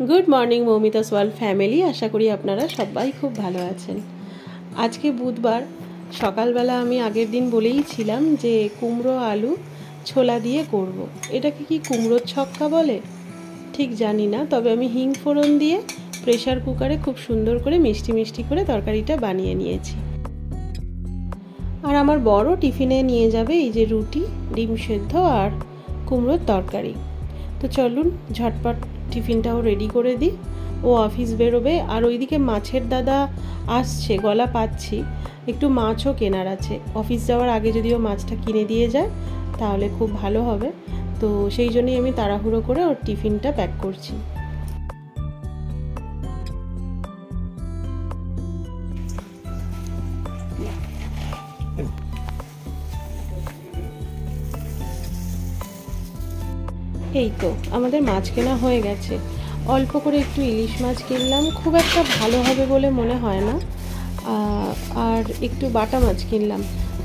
Good morning Moumita's world family. আশা করি আপনারা সবাই খুব ভালো আছেন। আজকে বুধবার সকালবেলা আমি আগের দিন বলেইছিলাম যে কুমড়ো আলু ছোলা দিয়ে করব। এটাকে কি কুমড়োর ছক্কা বলে ঠিক জানি না, তবে আমি হিং ফোড়ন দিয়ে প্রেশার কুকারে খুব সুন্দর করে মিষ্টি মিষ্টি করে তরকারিটা বানিয়ে নিয়েছি। আর আমার বড় টিফিনে নিয়ে যাবে এই যে রুটি, ডিম সেদ্ধ আর কুমড়োর তরকারি। তো চলুন ঝটপট টিফিনটাও রেডি করে দিই, ও অফিস বেরোবে। আর ওইদিকে মাছের দাদা আসছে, গলা পাচ্ছি, একটু মাছও কেনার আছে। অফিস যাওয়ার আগে যদি ও মাছটা কিনে দিয়ে যায় তাহলে খুব ভালো হবে। তো সেই জন্যই আমি তাড়াহুড়ো করে ওর টিফিনটা প্যাক করছি। এই তো আমাদের মাছ কেনা হয়ে গেছে। অল্প করে একটু ইলিশ মাছ কিনলাম, খুব একটা ভালো হবে বলে মনে হয় না। আর একটু বাটা মাছ কিনলাম।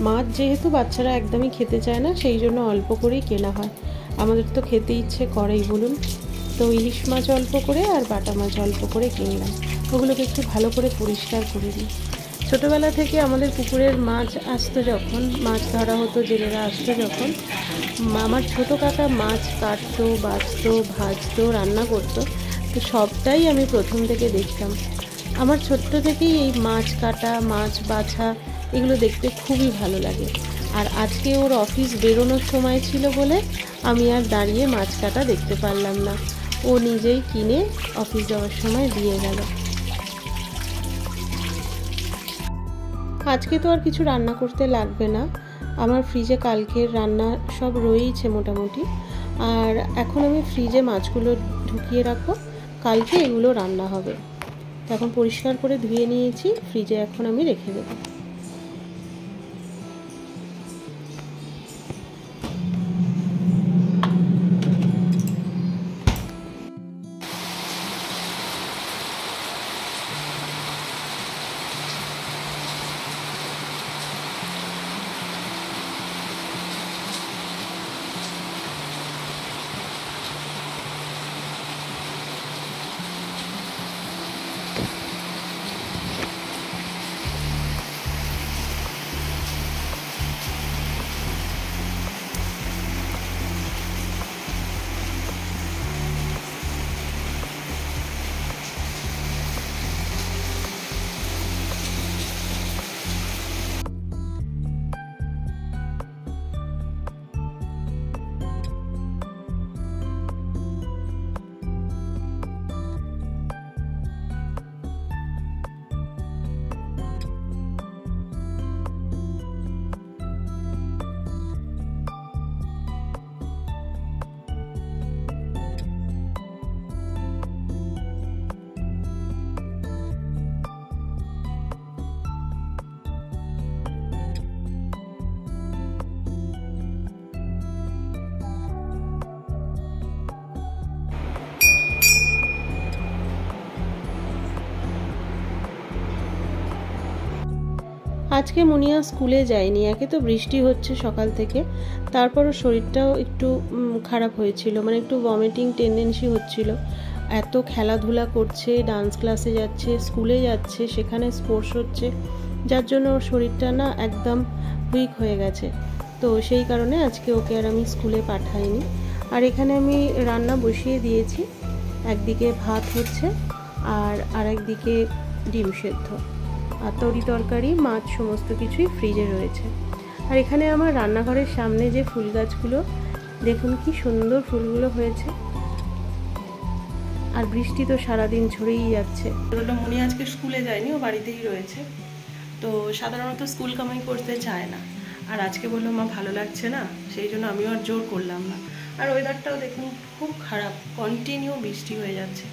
মাছ যেহেতু বাচ্চারা একদমই খেতে চায় না, সেই জন্য অল্প করেই কেনা হয়। আমাদের তো খেতে ইচ্ছে করেই বলুন। তো ইলিশ মাছ অল্প করে আর বাটা মাছ অল্প করে কিনলাম। ওগুলোকে একটু ভালো করে পরিষ্কার করে দিই। ছোটোবেলা থেকে আমাদের পুকুরের মাছ আসতো, যখন মাছ ধরা হতো, জেলেরা আসতো যখন, আমার ছোটো কাকা মাছ কাটতো, বাছতো, ভাজতো, রান্না করতো। তো সবটাই আমি প্রথম থেকে দেখতাম। আমার ছোট্ট থেকেই এই মাছ কাটা, মাছ বাছা এগুলো দেখতে খুবই ভালো লাগে। আর আজকে ওর অফিস বেরোনোর সময় ছিল বলে আমি আর দাঁড়িয়ে মাছ কাটা দেখতে পারলাম না। ও নিজেই কিনে অফিস যাওয়ার সময় দিয়ে গেল। আজকে তো আর কিছু রান্না করতে লাগবে না, আমার ফ্রিজে কালকের রান্না সব রয়েইছে মোটামুটি। আর এখন আমি ফ্রিজে মাছগুলো ঢুকিয়ে রাখবো, কালকে এগুলো রান্না হবে। এখন পরিষ্কার করে ধুয়ে নিয়েছি, ফ্রিজে এখন আমি রেখে দেবো। আজকে মুনিয়া স্কুলে যায়নি, একে তো বৃষ্টি হচ্ছে সকাল থেকে, তারপরও শরীরটাও একটু খারাপ হয়েছিল, মানে একটু ভমিটিং টেন্ডেন্সি হচ্ছিল। এত খেলাধুলা করছে, ডান্স ক্লাসে যাচ্ছে, স্কুলে যাচ্ছে, সেখানে স্পোর্টস হচ্ছে, যার জন্য ওর শরীরটা না একদম উইক হয়ে গেছে। তো সেই কারণে আজকে ওকে আর আমি স্কুলে পাঠাইনি। আর এখানে আমি রান্না বসিয়ে দিয়েছি, একদিকে ভাত হচ্ছে আর আরেকদিকে ডিম সেদ্ধ আর তরকারি, মাছ সমস্ত কিছুই ফ্রিজে রয়েছে। আর এখানে আমার রান্নাঘরের সামনে যে ফুল গাছগুলো দেখুন কি সুন্দর ফুলগুলো হয়েছে। আর বৃষ্টি তো সারাদিন ঝরেই যাচ্ছে। মুনি আজকে স্কুলে যায়নি, ও বাড়িতেই রয়েছে। তো সাধারণত স্কুল কামাই করতে চায় না, আর আজকে বললো মা ভালো লাগছে না, সেই জন্য আমিও আর জোর করলাম না। আর ওয়েদারটাও দেখুন খুব খারাপ, কন্টিনিউ বৃষ্টি হয়ে যাচ্ছে।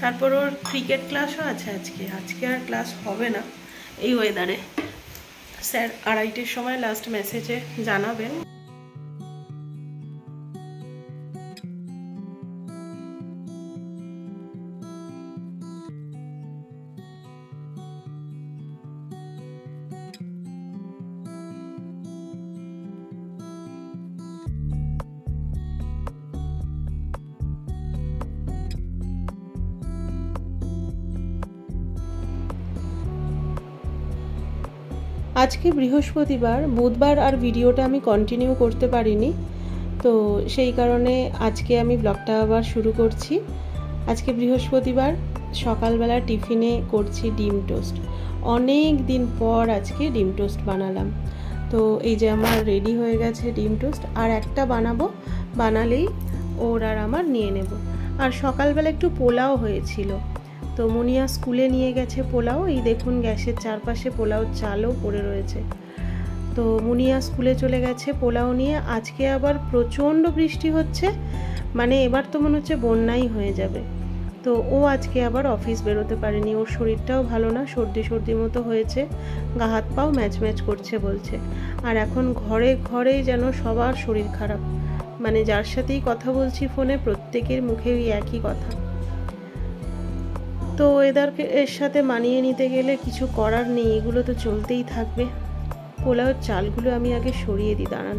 তারপর ওর ক্রিকেট ক্লাসও আছে আজকে আর ক্লাস হবে না এই ওয়েদারে। স্যার 2:30-র সময় লাস্ট মেসেজে জানাবেন। আজকে বৃহস্পতিবার, বুধবার আর ভিডিওটা আমি কন্টিনিউ করতে পারিনি, তো সেই কারণে আজকে আমি ব্লগটা আবার শুরু করছি। আজকে বৃহস্পতিবার, সকালবেলা টিফিনে করছি ডিম টোস্ট। অনেক দিন পর আজকে ডিম টোস্ট বানালাম। তো এই যে আমার রেডি হয়ে গেছে ডিম টোস্ট, আর একটা বানাবো, বানালেই ওর আর আমার নিয়ে নেব। আর সকালবেলা একটু পোলাও হয়েছিল, তো মুনিয়া স্কুলে নিয়ে গেছে পোলাও। এই দেখুন গ্যাসের চারপাশে পোলাও চালও পড়ে রয়েছে। তো মুনিয়া স্কুলে চলে গেছে পোলাও নিয়ে। আজকে আবার প্রচণ্ড বৃষ্টি হচ্ছে, মানে এবার তো মনে হচ্ছে বন্যাই হয়ে যাবে। তো ও আজকে আবার অফিস বেরোতে পারেনি, ওর শরীরটাও ভালো না, সর্দি সর্দি মতো হয়েছে, গা হাত পাও ম্যাচ ম্যাচ করছে বলছে। আর এখন ঘরে ঘরে যেন সবার শরীর খারাপ, মানে যার সাথেই কথা বলছি ফোনে প্রত্যেকের মুখে ওই একই কথা। তো এর সাথে মানিয়ে নিতে গেলে কিছু করার নেই, এগুলো তো চলতেই থাকবে। পোলাওর চালগুলো আমি আগে সরিয়ে দিই, দাঁড়ান,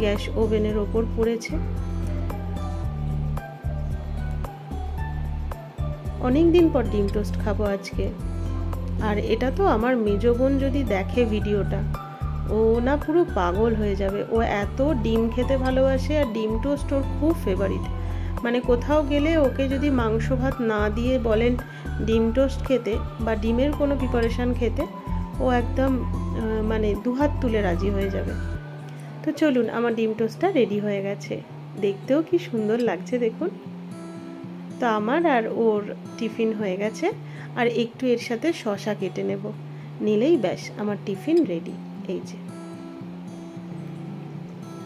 গ্যাস ওভেনের ওপর পড়েছে। অনেক দিন পর ডিম টোস্ট খাবো আজকে। আর এটা তো আমার মেজো বোন যদি দেখে ভিডিওটা, ও না পুরো পাগল হয়ে যাবে। ও এত ডিম খেতে ভালোবাসে, আর ডিম টোস্ট ওর খুব ফেভারিট। মানে কোথাও গেলে ওকে যদি মাংস ভাত না দিয়ে বলেন ডিম টোস্ট খেতে বা ডিমের কোনো প্রিপারেশান খেতে, ও একদম মানে দুহাত তুলে রাজি হয়ে যাবে। তো চলুন, আমার ডিম টোস্টটা রেডি হয়ে গেছে, দেখতেও কি সুন্দর লাগছে দেখুন। তো আমার আর ওর টিফিন হয়ে গেছে, আর একটু এর সাথে শসা কেটে নেব, নিলেই ব্যাস আমার টিফিন রেডি। এই যে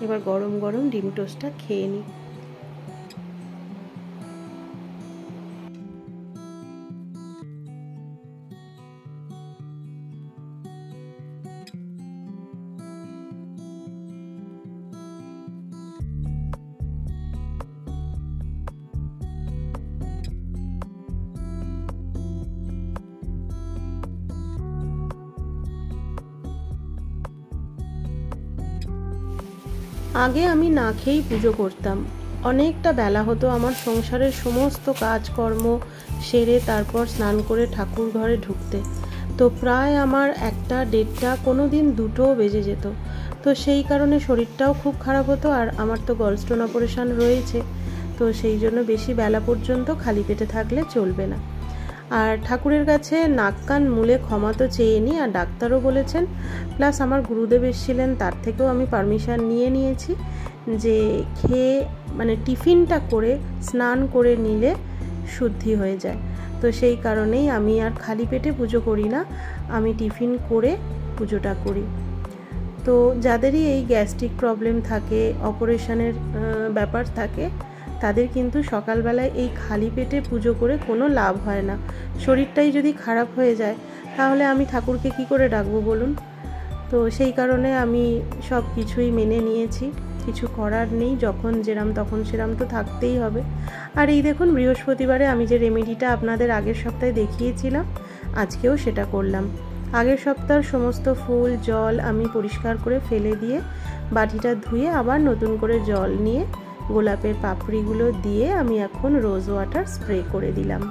এবার গরম গরম ডিম টোস্টটা খেয়ে নিই। আগে আমি না খেয়েই পুজো করতাম, অনেকটা বেলা হতো আমার সংসারের সমস্ত কাজকর্ম সেরে তারপর স্নান করে ঠাকুর ঘরে ঢুকতে। তো প্রায় আমার 1টা 1:30, কোনো দিন 2টোও বেজে যেত। তো সেই কারণে শরীরটাও খুব খারাপ হতো, আর আমার তো গলস্টোন অপারেশন রয়েছে, তো সেই জন্য বেশি বেলা পর্যন্ত খালি পেটে থাকলে চলবে না। আর ঠাকুরের কাছে নাক কান মুলে ক্ষমা তো চেয়ে নিই, আর ডাক্তারও বলেছেন, প্লাস আমার গুরুদেব এসেছিলেন, তার থেকেও আমি পারমিশন নিয়ে নিয়েছি যে খেয়ে মানে টিফিনটা করে স্নান করে নিলে শুদ্ধি হয়ে যায়। তো সেই কারণেই আমি আর খালি পেটে পুজো করি না, আমি টিফিন করে পুজোটা করি। তো যাদেরই এই গ্যাস্ট্রিক প্রবলেম থাকে, অপারেশনের ব্যাপার থাকে, তাদের কিন্তু সকালবেলায় এই খালি পেটে পুজো করে কোনো লাভ হয় না। শরীরটাই যদি খারাপ হয়ে যায়, তাহলে আমি ঠাকুরকে কি করে ডাকবো বলুন। তো সেই কারণে আমি সব কিছুই মেনে নিয়েছি, কিছু করার নেই, যখন যেরাম তখন সেরাম তো থাকতেই হবে। আর এই দেখুন বৃহস্পতিবারে আমি যে রেমেডিটা আপনাদের আগের সপ্তাহে দেখিয়েছিলাম, আজকেও সেটা করলাম। আগের সপ্তাহের সমস্ত ফুল জল আমি পরিষ্কার করে ফেলে দিয়ে বাটিটা ধুয়ে আবার নতুন করে জল নিয়ে গোলাপের পাপড়িগুলো দিয়ে আমি এখন রোজ ওয়াটার স্প্রে করে দিলাম।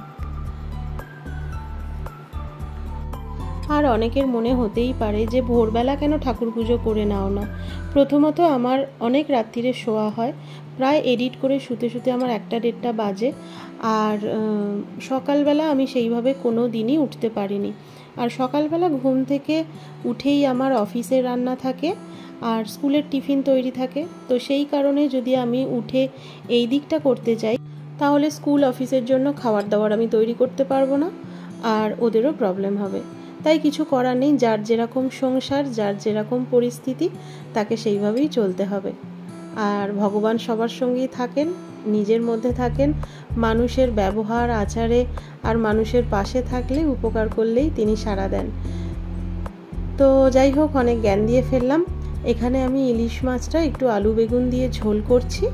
আর অনেকের মনে হতেই পারে যে ভোরবেলা কেন ঠাকুর পুজো করে নাও না। প্রথমত আমার অনেক রাত্রিরে শোয়া হয়, প্রায় এডিট করে শুতে শুতে আমার 1টা 1:30 বাজে। আর সকালবেলা আমি সেইভাবে কোনো দিনই উঠতে পারিনি। আর সকালবেলা ঘুম থেকে উঠেই আমার অফিসের রান্না থাকে আর স্কুলের টিফিন তৈরি থাকে। তো সেই কারণে যদি আমি উঠে এই দিকটা করতে চাই, তাহলে স্কুল অফিসের জন্য খাবার দাবার আমি তৈরি করতে পারবো না, আর ওদেরও প্রবলেম হবে। তাই কিছু করার নেই, যার যেরকম সংসার, যার যেরকম পরিস্থিতি, তাকে সেইভাবেই চলতে হবে। আর ভগবান সবার সঙ্গেই থাকেন, নিজের মধ্যে থাকেন, মানুষের ব্যবহার আচারে আর মানুষের পাশে থাকলে, উপকার করলেই তিনি সাড়া দেন। তো যাই হোক, অনেক জ্ঞান দিয়ে ফেললাম। এখানে আমি ইলিশ মাছটা একটু আলু বেগুন দিয়ে ঝোল করছি,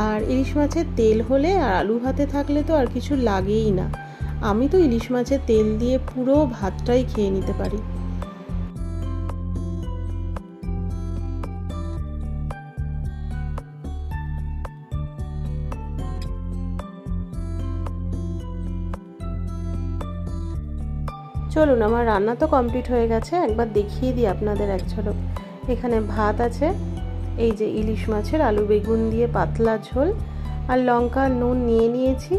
আর ইলিশ মাছের তেল হলে আর আলু ভাতে থাকলে তো আর কিছু লাগেই না। আমি তো ইলিশ মাছের তেল দিয়ে পুরো ভাতটাই খেয়ে নিতে পারি। চলুন, আমার রান্না তো কমপ্লিট হয়ে গেছে, একবার দেখিয়ে দিই আপনাদের এক ঝলক। এখানে ভাত আছে, এই যে ইলিশ মাছের আলু বেগুন দিয়ে পাতলা ঝোল, আর লঙ্কা নুন নিয়ে নিয়েছি,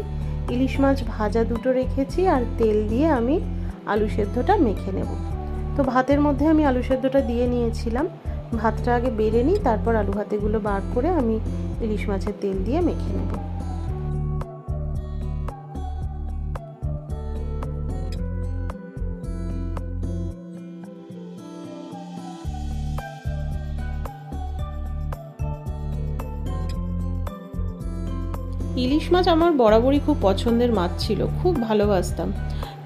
ইলিশ মাছ ভাজা দুটো রেখেছি, আর তেল দিয়ে আমি আলু সেদ্ধটা মেখে নেব। তো ভাতের মধ্যে আমি আলু সেদ্ধটা দিয়ে নিয়েছিলাম, ভাতটা আগে বেড়ে নিই, তারপর আলু ভাতেগুলো বার করে আমি ইলিশ মাছের তেল দিয়ে মেখে নেব। ইলিশ মাছ আমার বরাবরই খুব পছন্দের মাছ ছিল, খুব ভালোবাসতাম,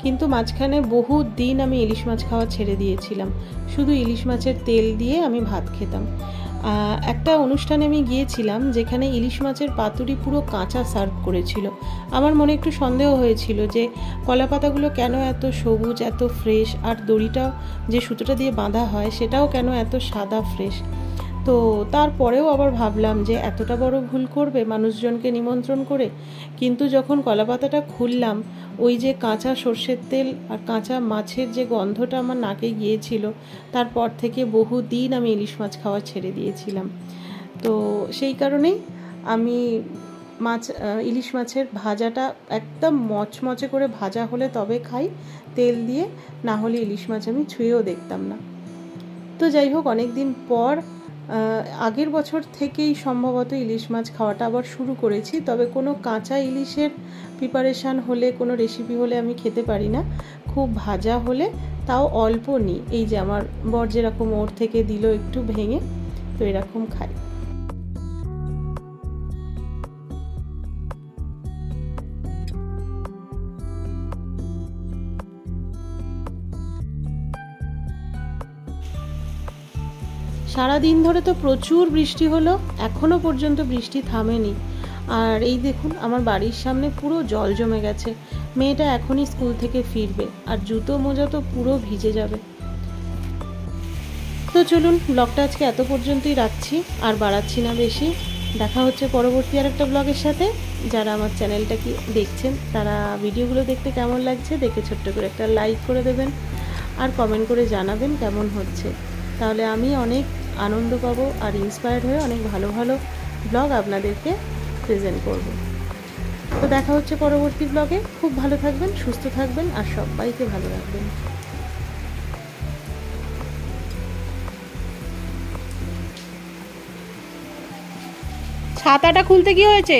কিন্তু মাঝখানে বহু দিন আমি ইলিশ মাছ খাওয়া ছেড়ে দিয়েছিলাম। শুধু ইলিশ মাছের তেল দিয়ে আমি ভাত খেতাম। একটা অনুষ্ঠানে আমি গিয়েছিলাম যেখানে ইলিশ মাছের পাতুরি পুরো কাঁচা সার্ভ করেছিল। আমার মনে একটু সন্দেহ হয়েছিল যে কলা পাতাগুলো কেন এত সবুজ, এত ফ্রেশ, আর দড়িটাও যে সুতোটা দিয়ে বাঁধা হয় সেটাও কেন এত সাদা ফ্রেশ। তো তারপরেও আবার ভাবলাম যে এতটা বড় ভুল করবে মানুষজনকে নিমন্ত্রণ করে। কিন্তু যখন কলাপাতাটা খুললাম, ওই যে কাঁচা সর্ষের তেল আর কাঁচা মাছের যে গন্ধটা আমার নাকে গিয়েছিল, তারপর থেকে বহু দিন আমি ইলিশ মাছ খাওয়া ছেড়ে দিয়েছিলাম। তো সেই কারণেই আমি ইলিশ মাছের ভাজাটা একদম মচমচে করে ভাজা হলে তবে খাই তেল দিয়ে, না হলে ইলিশ মাছ আমি ছুঁয়েও দেখতাম না। তো যাই হোক, অনেক দিন পর আগের বছর থেকেই সম্ভবত ইলিশ মাছ খাওয়াটা আবার শুরু করেছি। তবে কোনো কাঁচা ইলিশের প্রিপারেশান হলে, কোনো রেসিপি হলে আমি খেতে পারি না, খুব ভাজা হলে তাও অল্প নিই। এই যে আমার বর যেরকম ওর থেকে দিল একটু ভেঙে, তো এরকম খাই। সারা দিন ধরে তো প্রচুর বৃষ্টি হলো, এখনও পর্যন্ত বৃষ্টি থামেনি। আর এই দেখুন, আমার বাড়ির সামনে পুরো জল জমে গেছে। মেয়েটা এখনই স্কুল থেকে ফিরবে, আর জুতো মোজা তো পুরো ভিজে যাবে। তো চলুন, ব্লগটা আজকে এত পর্যন্তই রাখছি, আর বাড়াচ্ছি না বেশি। দেখা হচ্ছে পরবর্তী আর একটা ব্লগের সাথে। যারা আমার চ্যানেলটা কি দেখছেন, তারা ভিডিওগুলো দেখতে কেমন লাগছে দেখে ছোট্ট করে একটা লাইক করে দেবেন, আর কমেন্ট করে জানাবেন কেমন হচ্ছে। তাহলে আমি অনেক আনন্দ পাবো, আর ইন্সপায়ার্ড হয়ে অনেক ভালো ভালো ব্লগ আপনাদেরকে প্রেজেন্ট করব। তো দেখা হচ্ছে পরবর্তী ব্লগে। খুব ভালো থাকবেন, সুস্থ থাকবেন, আর সবাইকে ভালো রাখবেন। ছাতাটা খুলতে কি হয়েছে?